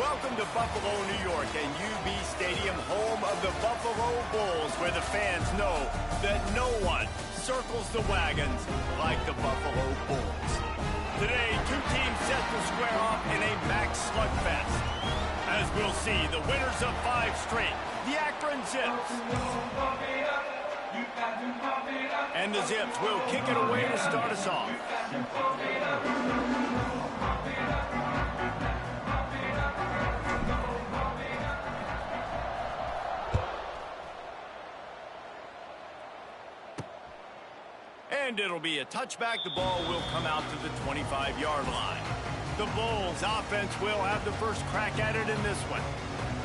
Welcome to Buffalo, New York, and UB Stadium, home of the Buffalo Bulls, where the fans know that no one circles the wagons like the Buffalo Bulls. Today, two teams set to square off in a max slugfest. As we'll see, the winners of 5 straight, the Akron Zips. And the Zips will kick it away to start us off. And it'll be a touchback. The ball will come out to the 25-yard line. The Bulls offense will have the first crack at it in this one.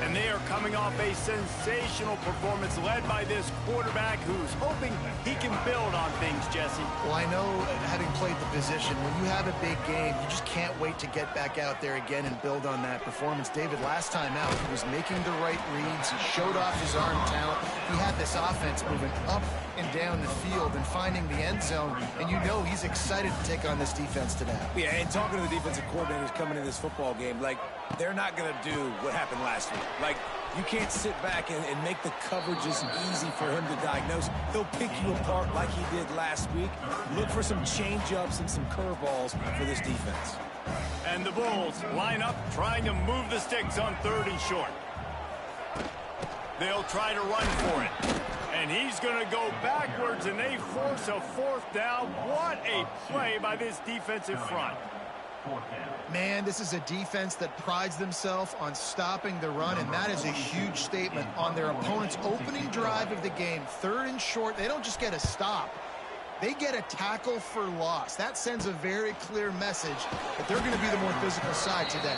And they are coming off a sensational performance led by this quarterback who's hoping he can build on things, Jesse. Well, I know, having played the position, when you have a big game, you just can't wait to get back out there again and build on that performance. David, last time out, he was making the right reads. He showed off his arm talent. He had this offense moving up and down the field and finding the end zone. And you know he's excited to take on this defense today. Yeah, and talking to the defensive coordinators coming in this football game, like, they're not going to do what happened last week. Like, you can't sit back and make the coverages easy for him to diagnose. He'll pick you apart like he did last week. Look for some change-ups and some curveballs for this defense. And the Bulls line up trying to move the sticks on 3rd and short. They'll try to run for it. And he's going to go backwards, and they force a 4th down. What a play by this defensive front. Man, this is a defense that prides themselves on stopping the run, and that is a huge statement on their opponent's opening drive of the game. 3rd and short, they don't just get a stop. They get a tackle for loss. That sends a very clear message that they're going to be the more physical side today.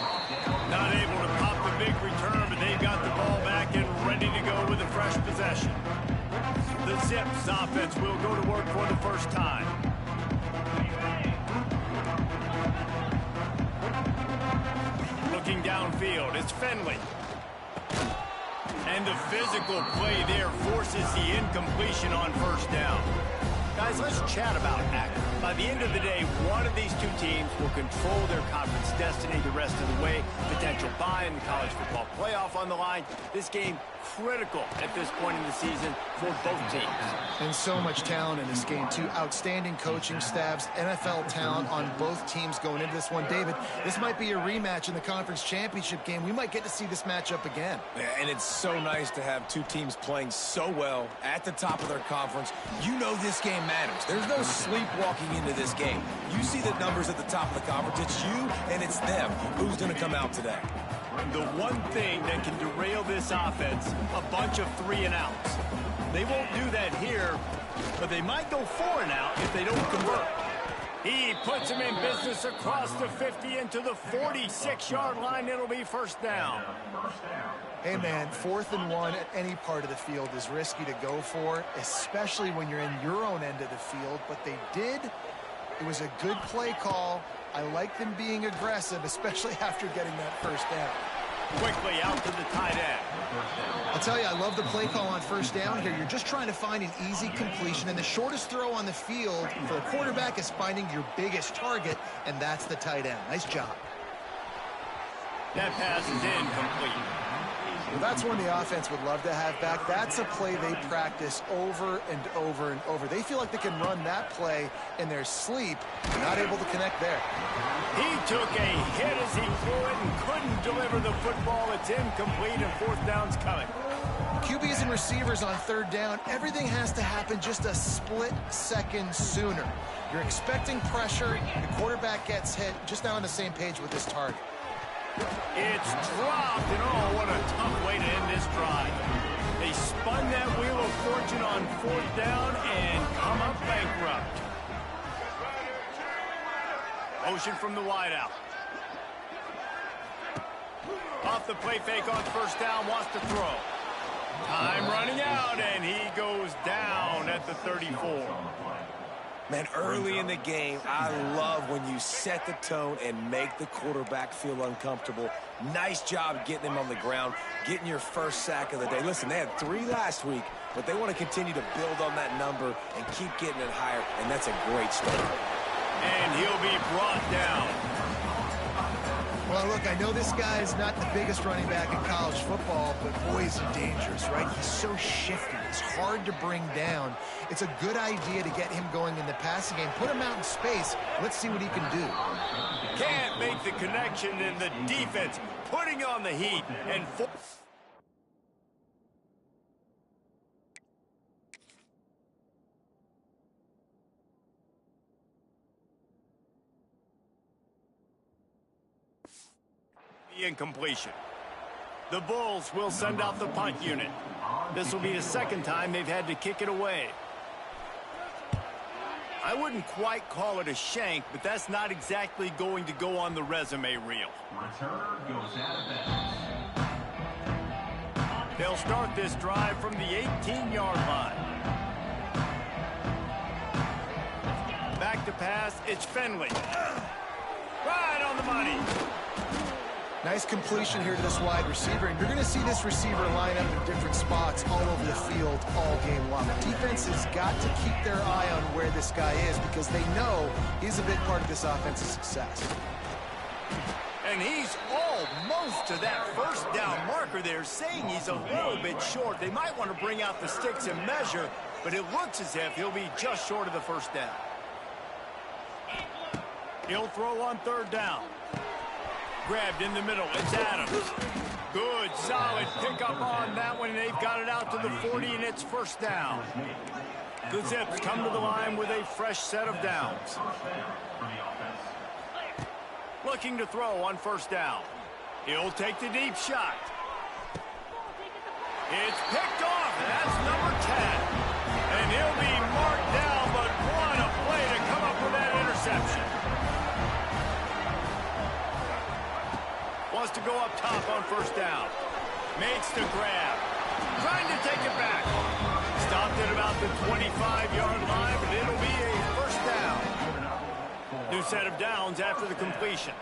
Not able to pop the big return, but they've got the ball back and ready to go with a fresh possession. The Zips offense will go to work for the first time. Looking downfield, it's Finley. And the physical play there forces the incompletion on 1st down. Guys, let's chat about Akron. By the end of the day, one of these two teams will control their conference destiny the rest of the way. Potential bye in the college football playoff on the line. This game critical at this point in the season for both teams. And so much talent in this game, too. Outstanding coaching staffs, NFL talent on both teams going into this one. David, this might be a rematch in the conference championship game. We might get to see this matchup again. Yeah, and it's so nice to have two teams playing so well at the top of their conference. You know this game matters. There's no sleepwalking into this game. You see the numbers at the top of the conference. It's you and it's them. Who's going to come out today? The one thing that can derail this offense, a bunch of 3-and-outs. They won't do that here, but they might go 4-and-out if they don't convert. He puts him in business across the 50 into the 46-yard line. It'll be 1st down. Hey, man, 4th and 1 at any part of the field is risky to go for, especially when you're in your own end of the field. But they did. It was a good play call. I like them being aggressive, especially after getting that 1st down. Quickly out to the tight end. I'll tell you, I love the play call on 1st down here. You're just trying to find an easy completion, and the shortest throw on the field for the quarterback is finding your biggest target, and that's the tight end. Nice job. That pass is incomplete. Well, that's one the offense would love to have back. That's a play they practice over and over and over. They feel like they can run that play in their sleep. Not able to connect there. He took a hit as he threw it and couldn't deliver the football. It's incomplete, and 4th down's coming. QBs and receivers on 3rd down, everything has to happen just a split second sooner. You're expecting pressure. The quarterback gets hit. Just not on the same page with this target. It's dropped, and oh, what a tough way to end this drive. They spun that wheel of fortune on 4th down and come up bankrupt. Motion from the wideout. Off the play fake on 1st down, wants to throw. Time running out, and he goes down at the 34. Man, early in the game, I love when you set the tone and make the quarterback feel uncomfortable. Nice job getting him on the ground, getting your 1st sack of the day. Listen, they had 3 last week, but they want to continue to build on that number and keep getting it higher, and that's a great start. And he'll be brought down. Well, Well, look, I know this guy is not the biggest running back in college football, but boy, is he dangerous, right? He's so shifty. He's hard to bring down. It's a good idea to get him going in the passing game. Put him out in space. Let's see what he can do. Can't make the connection in the defense, putting on the heat and incompletion. The Bulls will send out the punt unit. This will be the second time they've had to kick it away. I wouldn't quite call it a shank, but that's not exactly going to go on the resume reel. Returner goes out of bounds. They'll start this drive from the 18-yard line. Back to pass, it's Finley. Right on the money. Nice completion here to this wide receiver, and you're going to see this receiver line up in different spots all over the field all game long. Defense has got to keep their eye on where this guy is because they know he's a big part of this offense's success. And he's almost to that first down marker there, saying he's a little bit short. They might want to bring out the sticks and measure, but it looks as if he'll be just short of the first down. He'll throw on third down. Grabbed in the middle, it's Adams. Good, solid pickup on that one, and they've got it out to the 40, and it's first down. The Zips come to the line with a fresh set of downs. Looking to throw on first down. He'll take the deep shot. It's picked off, and that's number 10. And he'll be marked down, but what a play to come up with that interception. Wants to go up top on first down. Makes the grab. Trying to take it back. Stopped at about the 25-yard line, but it'll be a first down. New set of downs after the completion.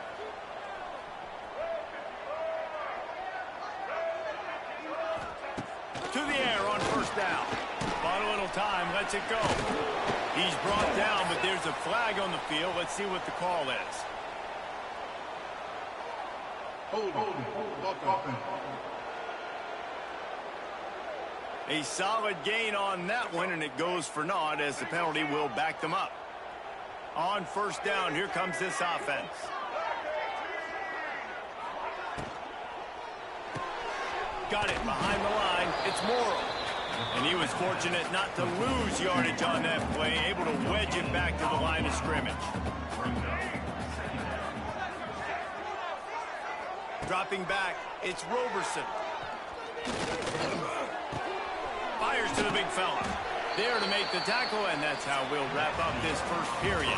To the air on first down. Bought a little time, lets it go. He's brought down, but there's a flag on the field. Let's see what the call is. A solid gain on that one, and it goes for naught as the penalty will back them up. On first down, here comes this offense. Got it behind the line. It's Morrow. And he was fortunate not to lose yardage on that play, able to wedge it back to the line of scrimmage. Dropping back, it's Roberson. Fires to the big fella. There to make the tackle, and that's how we'll wrap up this first period.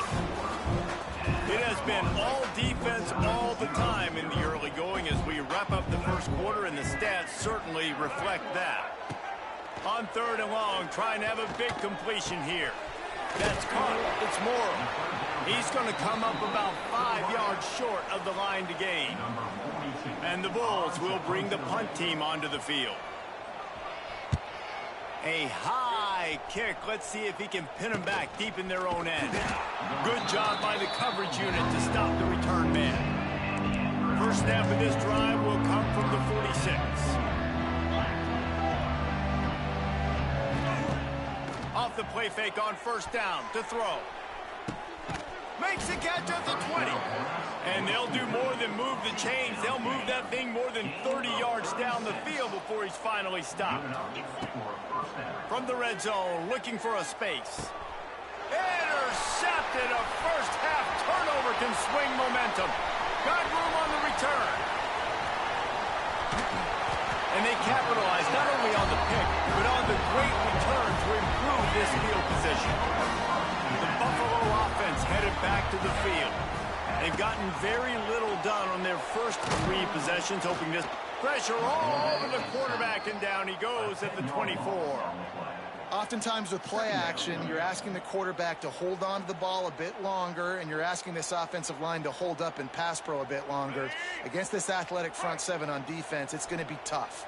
It has been all defense all the time in the early going as we wrap up the first quarter, and the stats certainly reflect that. On third and long, trying to have a big completion here. That's caught. It's Morrow. He's going to come up about 5 yards short of the line to gain. And the Bulls will bring the punt team onto the field. A high kick. Let's see if he can pin them back deep in their own end. Good job by the coverage unit to stop the return man. First snap of this drive will come from the 46. Off the play fake on first down to throw. Makes the catch at the 20. And they'll do more than move the chains. They'll move that thing more than 30 yards down the field before he's finally stopped. From the red zone, looking for a space. Intercepted. A first half turnover can swing momentum. Got room on the return. And they capitalized not only on the pick, but on the great return to improve this field position. The Buffalo offense headed back to the field. They've gotten very little done on their first 3 possessions, hoping this pressure all over the quarterback, and down he goes at the 24. Oftentimes with play action, you're asking the quarterback to hold on to the ball a bit longer, and you're asking this offensive line to hold up in pass pro a bit longer. Against this athletic front 7 on defense, it's going to be tough.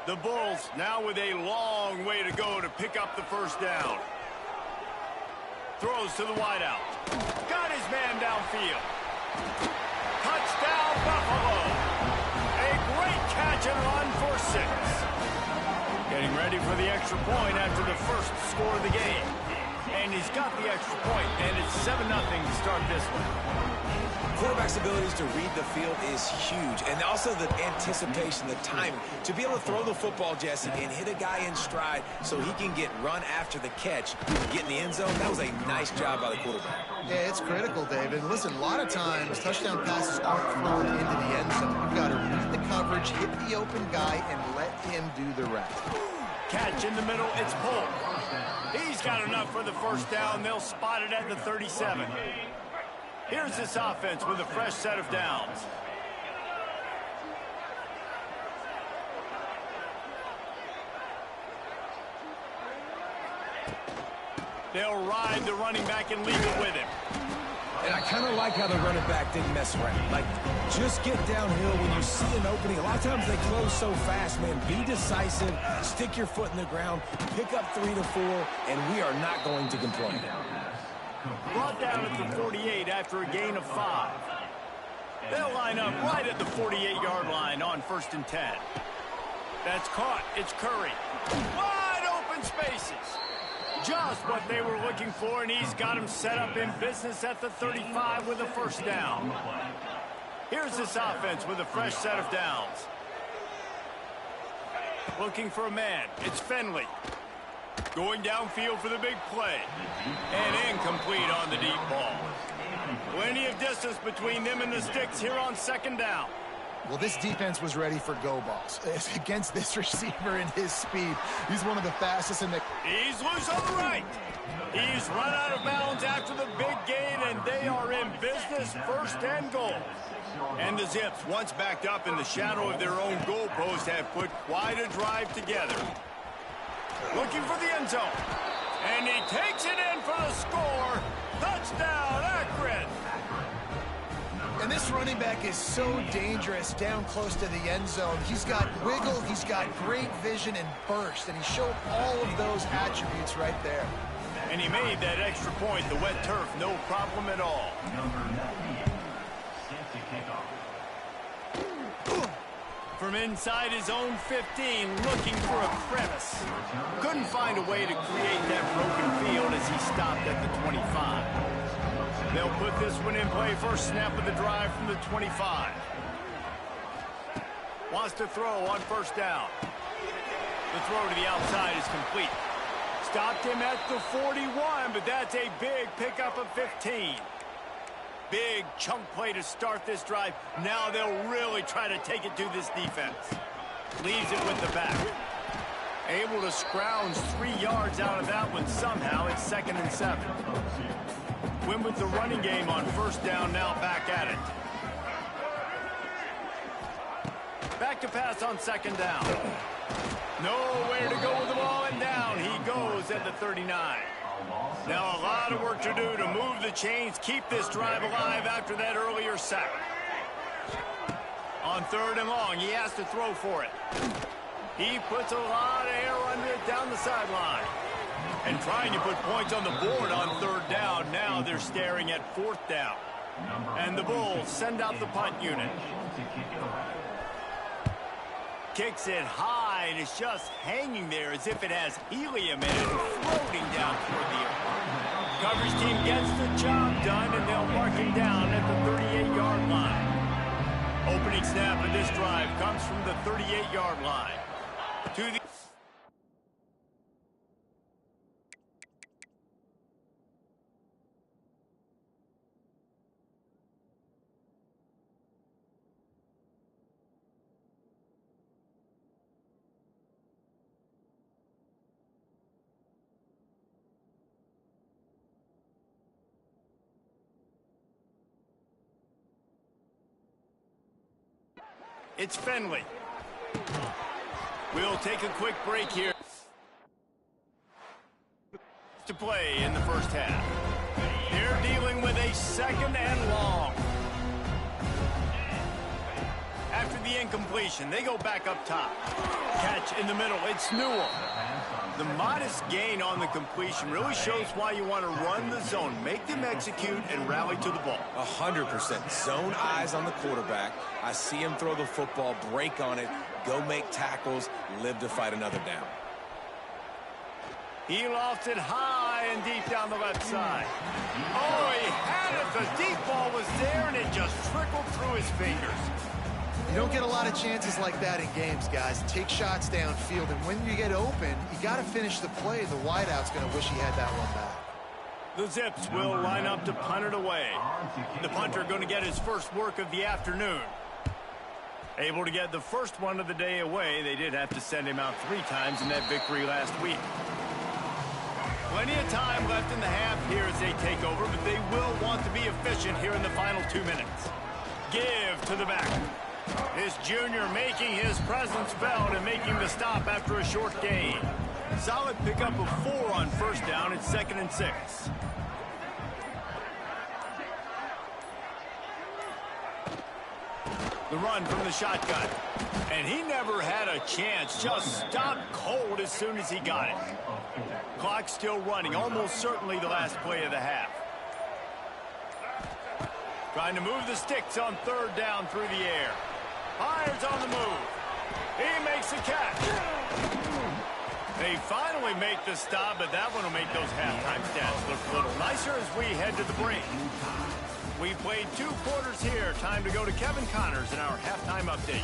The Bulls now with a long way to go to pick up the first down. Throws to the wideout. Got his man downfield. Touchdown, Buffalo. A great catch and run for 6. Getting ready for the extra point after the first score of the game. And he's got the extra point, and it's 7-0 to start this one. Quarterback's abilities to read the field is huge, and also the anticipation, the timing. To be able to throw the football, Jesse, and hit a guy in stride so he can get run after the catch, get in the end zone, that was a nice job by the quarterback. Yeah, it's critical, David. Listen, a lot of times touchdown passes aren't thrown into the end zone. You've got to read the coverage, hit the open guy, and let him do the rest. Catch in the middle, it's Polk. He's got enough for the first down. They'll spot it at the 37. Here's this offense with a fresh set of downs. They'll ride the running back and leave it with him. And I kind of like how the running back didn't mess around. Like, just get downhill when you see an opening. A lot of times they close so fast, man. Be decisive, stick your foot in the ground, pick up 3 to 4, and we are not going to complain. Brought down at the 48 after a gain of 5. They'll line up right at the 48-yard line on 1st and 10. That's caught. It's Curry. Wide open spaces. Just what they were looking for, and he's got him set up in business at the 35 with a first down. Here's this offense with a fresh set of downs. Looking for a man. It's Finley. Going downfield for the big play. And incomplete on the deep ball. Plenty of distance between them and the sticks here on 2nd down. Well, this defense was ready for go balls. Against this receiver and his speed, he's one of the fastest in the... He's loose on the right. He's run out of bounds after the big gain, and they are in business, 1st and goal. And the Zips, once backed up in the shadow of their own goalpost, have put quite a drive together. Looking for the end zone. And he takes it in for the score. Touchdown, Akron. And this running back is so dangerous down close to the end zone. He's got wiggle, he's got great vision and burst, and he showed all of those attributes right there. And he made that extra point, the wet turf, no problem at all. From inside his own 15, looking for a crevice. Couldn't find a way to create that broken field as he stopped at the 25. They'll put this one in play, first snap of the drive from the 25. Wants to throw on 1st down. The throw to the outside is complete. Stopped him at the 41, but that's a big pickup of 15. Big chunk play to start this drive. Now they'll really try to take it to this defense. Leaves it with the back. Able to scrounge 3 yards out of that one somehow. It's 2nd and 7. Win with the running game on 1st down, now back at it. Back to pass on 2nd down. Nowhere to go with the ball, and down he goes at the 39. Now a lot of work to do to move the chains, keep this drive alive after that earlier sack. On 3rd and long, he has to throw for it. He puts a lot of air under it down the sideline. And trying to put points on the board on 3rd down. Now they're staring at 4th down. And the Bulls send out the punt unit. Kicks it high, and it's just hanging there as if it has helium in it, floating down toward the earth. Coverage team gets the job done, and they'll mark him down at the 38-yard line. Opening snap of this drive comes from the 38-yard line. To the... It's Finley. We'll take a quick break here to play in the 1st half. They're dealing with a 2nd and long. After the incompletion. They go back up top. Catch in the middle. It's Ncaa. The modest gain on the completion really shows why you want to run the zone. Make them execute and rally to the ball. 100%. Zone eyes on the quarterback. I see him throw the football, break on it, go make tackles, live to fight another down. He lofts it high and deep down the left side. Oh, he had it. The deep ball was there, and it just trickled through his fingers. You don't get a lot of chances like that in games, guys. Take shots downfield, and when you get open, you got to finish the play. The wideout's going to wish he had that one back. The Zips will line up to punt it away. The punter going to get his first work of the afternoon. Able to get the first one of the day away. They did have to send him out 3 times in that victory last week. Plenty of time left in the half here as they take over, but they will want to be efficient here in the final 2 minutes. Give to the back. This junior making his presence felt and making the stop after a short gain. Solid pickup of 4 on first down. It's 2nd and 6. The run from the shotgun. And he never had a chance. Just stopped cold as soon as he got it. Clock still running. Almost certainly the last play of the half. Trying to move the sticks on 3rd down through the air. Fires on the move. He makes the catch. They finally make the stop, but that one will make those halftime stats look a little nicer as we head to the break. We played 2 quarters here. Time to go to Kevin Connors in our halftime update.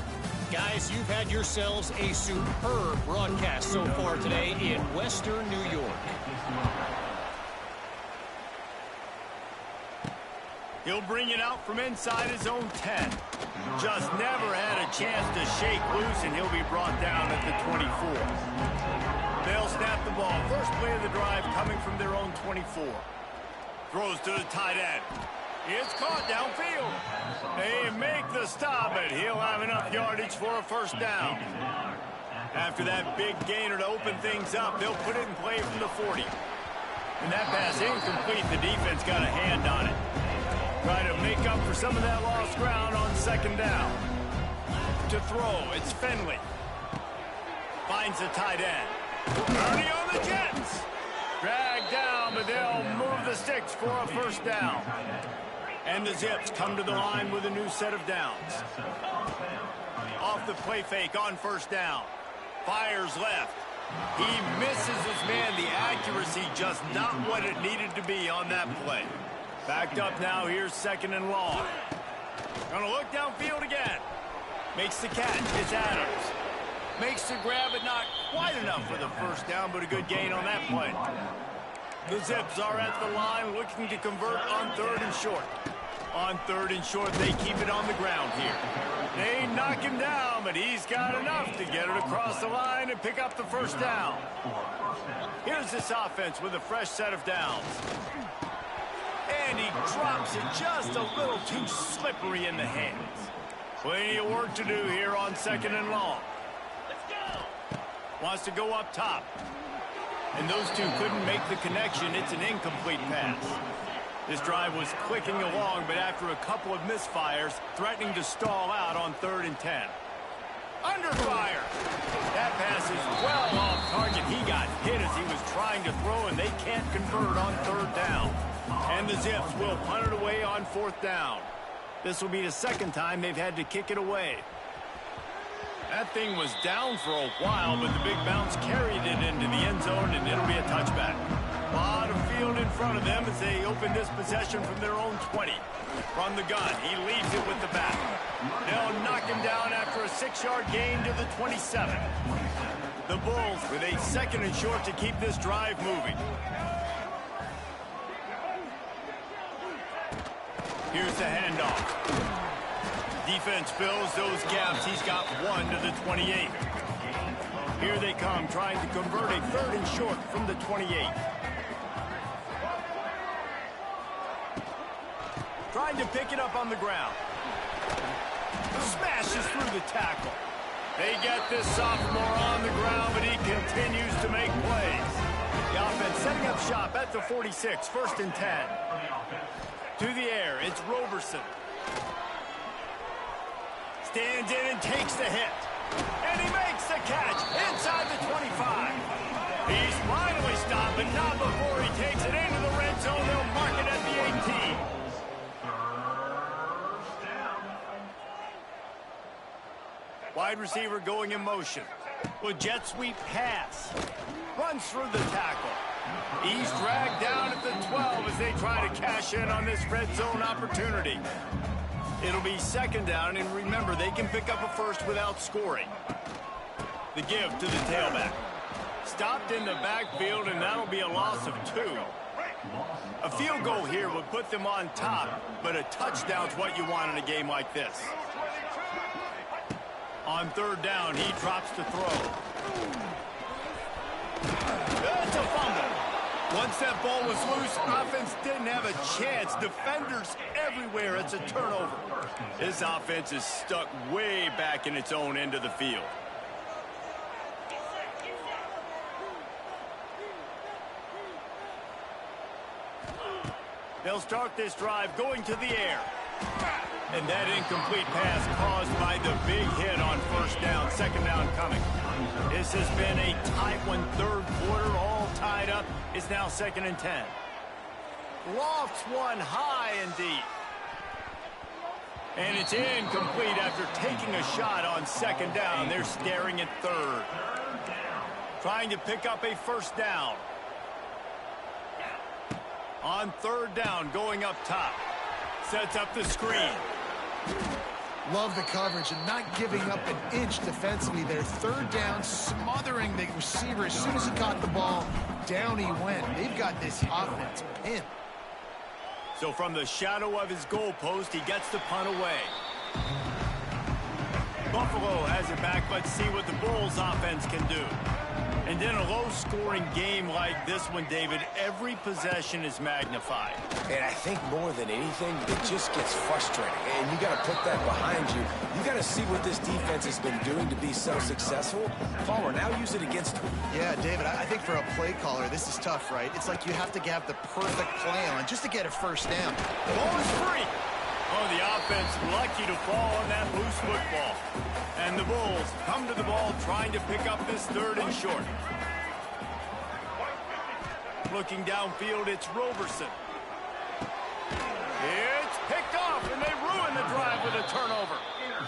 Guys, you've had yourselves a superb broadcast so far today in Western New York. He'll bring it out from inside his own 10. Just never had a chance to shake loose, and he'll be brought down at the 24. They'll snap the ball. First play of the drive coming from their own 24. Throws to the tight end. It's caught downfield. They make the stop, but he'll have enough yardage for a first down. After that big gainer to open things up, they'll put it in play from the 40. And that pass incomplete. The defense got a hand on it. Trying to make up for some of that lost ground on 2nd down. To throw, it's Finley. Finds the tight end. Ernie on the Jets. Dragged down, but they'll move the sticks for a first down. And the Zips come to the line with a new set of downs. Off the play fake on 1st down. Fires left. He misses his man. The accuracy just not what it needed to be on that play. Backed up now. Here's 2nd and long. Gonna look downfield again. Makes the catch. It's Adams. Makes the grab, but not quite enough for the first down, but a good gain on that play. The Zips are at the line looking to convert on 3rd and short. On 3rd and short, they keep it on the ground here. They knock him down, but he's got enough to get it across the line and pick up the first down. Here's this offense with a fresh set of downs. And he drops it just a little too slippery in the hands. Plenty of work to do here on 2nd and long. Wants to go up top. And those two couldn't make the connection. It's an incomplete pass. This drive was clicking along, but after a couple of misfires, threatening to stall out on 3rd and 10. Under fire. That pass is well off target. He got hit as he was trying to throw, and they can't convert on 3rd down. And the Zips will punt it away on 4th down. This will be the 2nd time they've had to kick it away. That thing was down for a while, but the big bounce carried it into the end zone, and it'll be a touchback. A lot of field in front of them as they open this possession from their own 20. From the gun, he leaves it with the back. They'll knock him down after a 6-yard gain to the 27. The Bulls with a 2nd and short to keep this drive moving. Here's the handoff. Defense fills those gaps. He's got 1 to the 28. Here they come, trying to convert a 3rd and short from the 28. Trying to pick it up on the ground. Smashes through the tackle. They get this sophomore on the ground, but he continues to make plays. The offense setting up shop at the 46, 1st and 10. To the air, it's Roberson. Stands in and takes the hit. And he makes the catch inside the 25. He's finally stopped, but not before he takes it into the red zone. They'll mark it at the 18. Wide receiver going in motion. With jet sweep pass. Runs through the tackle. He's dragged down at the 12 as they try to cash in on this red zone opportunity. It'll be second down, and remember, they can pick up a first without scoring. The give to the tailback. Stopped in the backfield, and that'll be a loss of 2. A field goal here would put them on top, but a touchdown's what you want in a game like this. On third down, he drops to throw. It's a fumble. Once that ball was loose, offense didn't have a chance. Defenders everywhere. It's a turnover. This offense is stuck way back in its own end of the field. They'll start this drive going to the air. And that incomplete pass caused by the big hit on first down. Second down coming. This has been a tight one. Third quarter, all tied up. It's now 2nd and 10. Lofts one high and deep. And it's incomplete after taking a shot on second down. They're staring at third. Trying to pick up a first down. On third down, going up top. Sets up the screen. Love the coverage and not giving up an inch defensively there. Third down, smothering the receiver. As soon as he caught the ball, down he went. They've got this offense pinned. So from the shadow of his goalpost, he gets the punt away. Buffalo has it back. Let's see what the Bulls offense can do. And in a low-scoring game like this one, David, every possession is magnified. And I think more than anything, it just gets frustrating. And you got to put that behind you. You got to see what this defense has been doing to be so successful. Palmer, now use it against them. Yeah, David, I think for a play caller, this is tough, right? It's like you have to have the perfect play on just to get a first down. The ball is free. Oh, the offense lucky to fall on that loose football. And the Bulls come to the ball trying to pick up this third and short. Looking downfield, it's Roberson. It's picked off, and they ruin the drive with a turnover.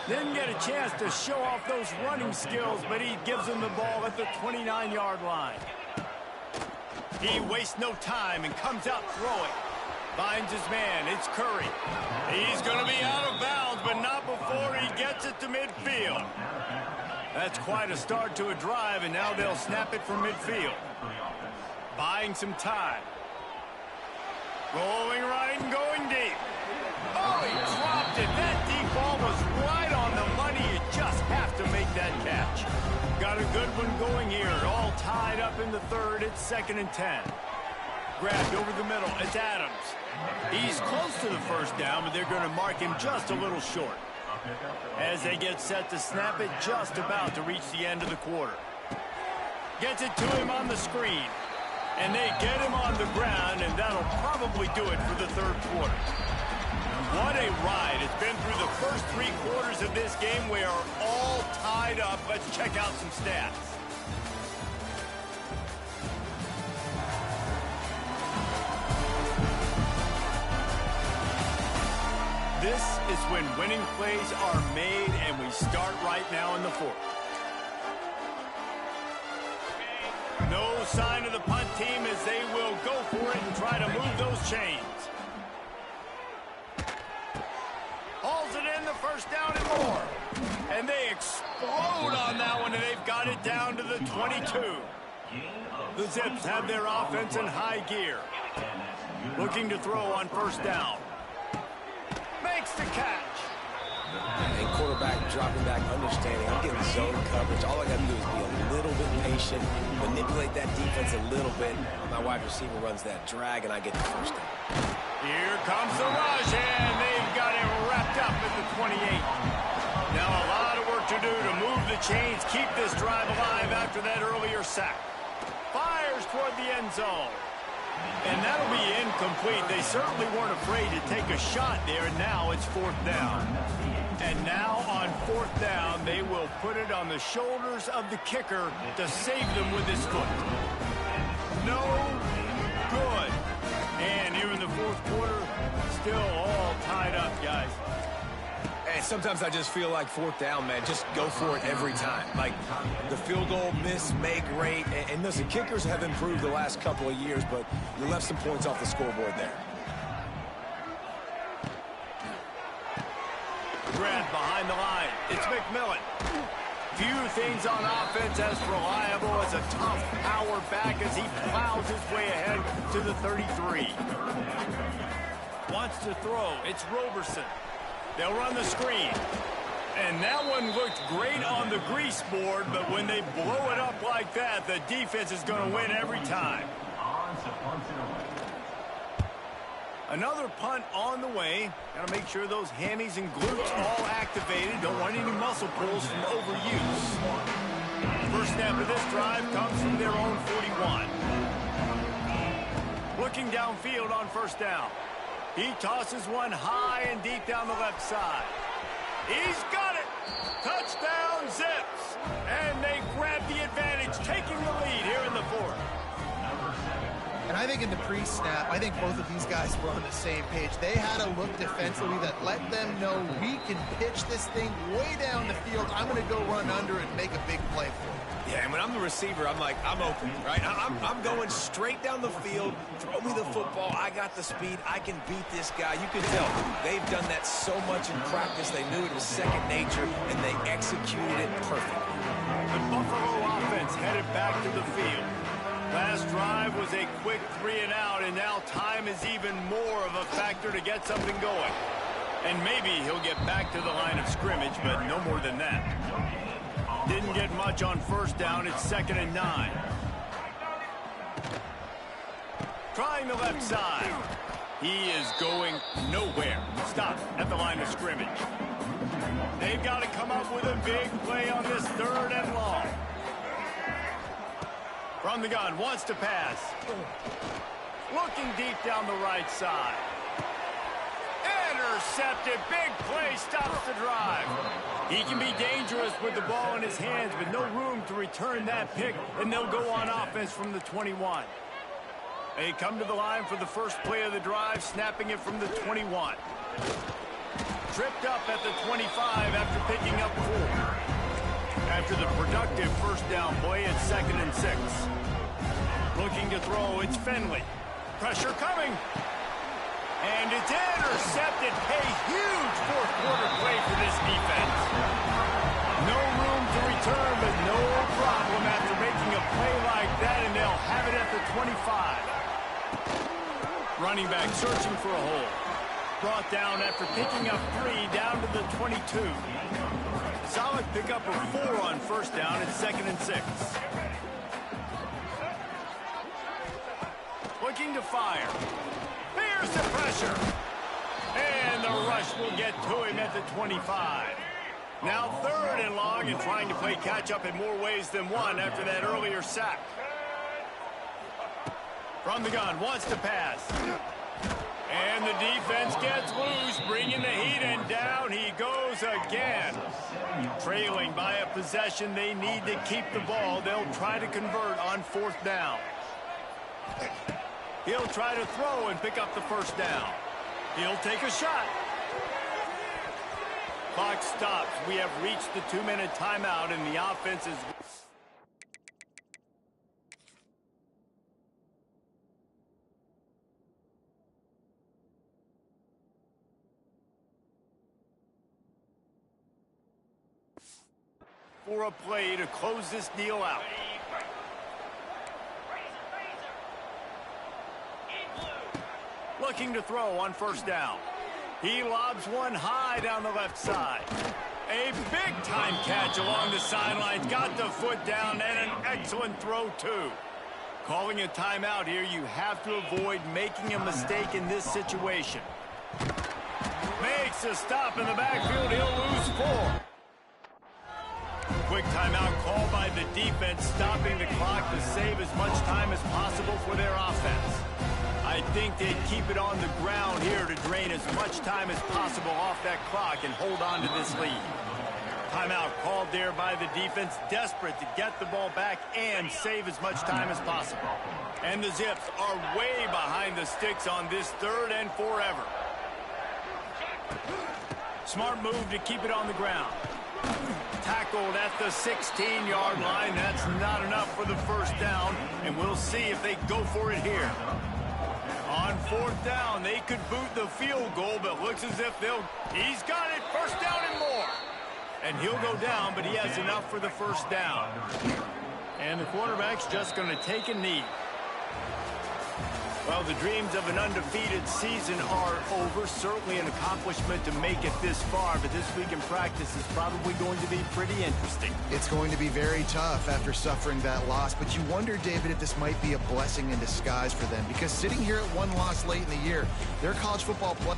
Didn't get a chance to show off those running skills, but he gives them the ball at the 29-yard line. He wastes no time and comes out throwing. Finds his man. It's Curry. He's going to be out of bounds, but not before he gets it to midfield. That's quite a start to a drive, and now they'll snap it from midfield. Buying some time. Rolling right and going deep. Oh, he dropped it. That deep ball was right on the money. You just have to make that catch. Got a good one going here. All tied up in the third. It's 2nd and 10. Grabbed over the middle. It's Adams. He's close to the first down, but they're going to mark him just a little short. As they get set to snap it, just about to reach the end of the quarter. Gets it to him on the screen. And they get him on the ground, and that'll probably do it for the third quarter. What a ride. It's been through the first 3 quarters of this game. We are all tied up. Let's check out some stats. This is when winning plays are made, and we start right now in the fourth. No sign of the punt team as they will go for it and try to move those chains. Hauls it in, the first down and more. And they explode on that one, and they've got it down to the 22. The Zips have their offense in high gear. Looking to throw on first down. Makes the catch. And quarterback dropping back, understanding I'm getting zone coverage. All I got to do is be a little bit patient, manipulate that defense a little bit. My wide receiver runs that drag, and I get the first down. Here comes the rush, and they've got it wrapped up at the 28. Now a lot of work to do to move the chains, keep this drive alive after that earlier sack. Fires toward the end zone. And that'll be incomplete. They certainly weren't afraid to take a shot there, and now it's 4th down. And now on 4th down, they will put it on the shoulders of the kicker to save them with his foot. No good. And here in the 4th quarter, still all tied up, guys. And sometimes I just feel like 4th down, man, just go for it every time. Like the field goal miss, make rate. And listen, kickers have improved the last couple of years, but you left some points off the scoreboard there. Grab behind the line. It's McMillan. Few things on offense as reliable as a tough power back as he plows his way ahead to the 33. Wants to throw. It's Roberson. They'll run the screen. And that one looked great on the grease board, but when they blow it up like that, the defense is going to win every time. Another punt on the way. Got to make sure those hammies and glutes all activated. Don't want any muscle pulls from overuse. First snap of this drive comes from their own 41. Looking downfield on 1st down. He tosses one high and deep down the left side. He's got it. Touchdown, Zips. And they grab the advantage, taking the lead here in the 4th. And I think in the pre-snap, I think both of these guys were on the same page. They had a look defensively that let them know we can pitch this thing way down the field. I'm going to go run under and make a big play for it. Yeah, and when I'm the receiver, I'm like, I'm open, right? I'm going straight down the field. Throw me the football. I got the speed. I can beat this guy. You can tell they've done that so much in practice. They knew it was second nature, and they executed it perfectly. The Buffalo offense headed back to the field. Last drive was a quick 3-and-out, and now time is even more of a factor to get something going. And maybe he'll get back to the line of scrimmage, but no more than that. Didn't get much on 1st down. It's 2nd and 9. Trying the left side. He is going nowhere. Stop at the line of scrimmage. They've got to come up with a big play on this 3rd and long. From the gun, wants to pass. Looking deep down the right side. Intercepted. Big play stops the drive. He can be dangerous with the ball in his hands, but no room to return that pick, and they'll go on offense from the 21. They come to the line for the first play of the drive, snapping it from the 21. Tripped up at the 25 after picking up 4. After the productive 1st down play, it's 2nd and 6. Looking to throw, it's Finley. Pressure coming. And it's intercepted. A huge 4th quarter play for this defense. No room to return, but no problem after making a play like that, and they'll have it at the 25. Running back searching for a hole. Brought down after picking up 3 down to the 22. Solid pickup of 4 on 1st down. It's 2nd and 6. Looking to fire. There's the pressure. And the rush will get to him at the 25. Now 3rd and long and trying to play catch-up in more ways than one after that earlier sack. From the gun, wants to pass. And the defense gets loose, bringing the heat, and down he goes again. Trailing by a possession, they need to keep the ball. They'll try to convert on 4th down. He'll try to throw and pick up the 1st down. He'll take a shot. Clock stops. We have reached the 2-minute timeout, and the offense is... for a play to close this deal out. Looking to throw on 1st down. He lobs one high down the left side. A big-time catch along the sidelines. Got the foot down, and an excellent throw, too. Calling a timeout here, you have to avoid making a mistake in this situation. Makes a stop in the backfield. He'll lose 4. Quick timeout call by the defense, stopping the clock to save as much time as possible for their offense. think they'd keep it on the ground here to drain as much time as possible off that clock and hold on to this lead. Timeout called there by the defense, desperate to get the ball back and save as much time as possible. And the Zips are way behind the sticks on this third and forever. Smart move to keep it on the ground. Tackled at the 16-yard line. That's not enough for the first down, and we'll see if they go for it here. On fourth down, they could boot the field goal, but looks as if he's got it, first down and more. And he'll go down, but he has enough for the first down. And the quarterback's just going to take a knee. Well, the dreams of an undefeated season are over. Certainly an accomplishment to make it this far, but this week in practice is probably going to be pretty interesting. It's going to be very tough after suffering that loss, but you wonder, David, if this might be a blessing in disguise for them, because sitting here at one loss late in the year, their college football play.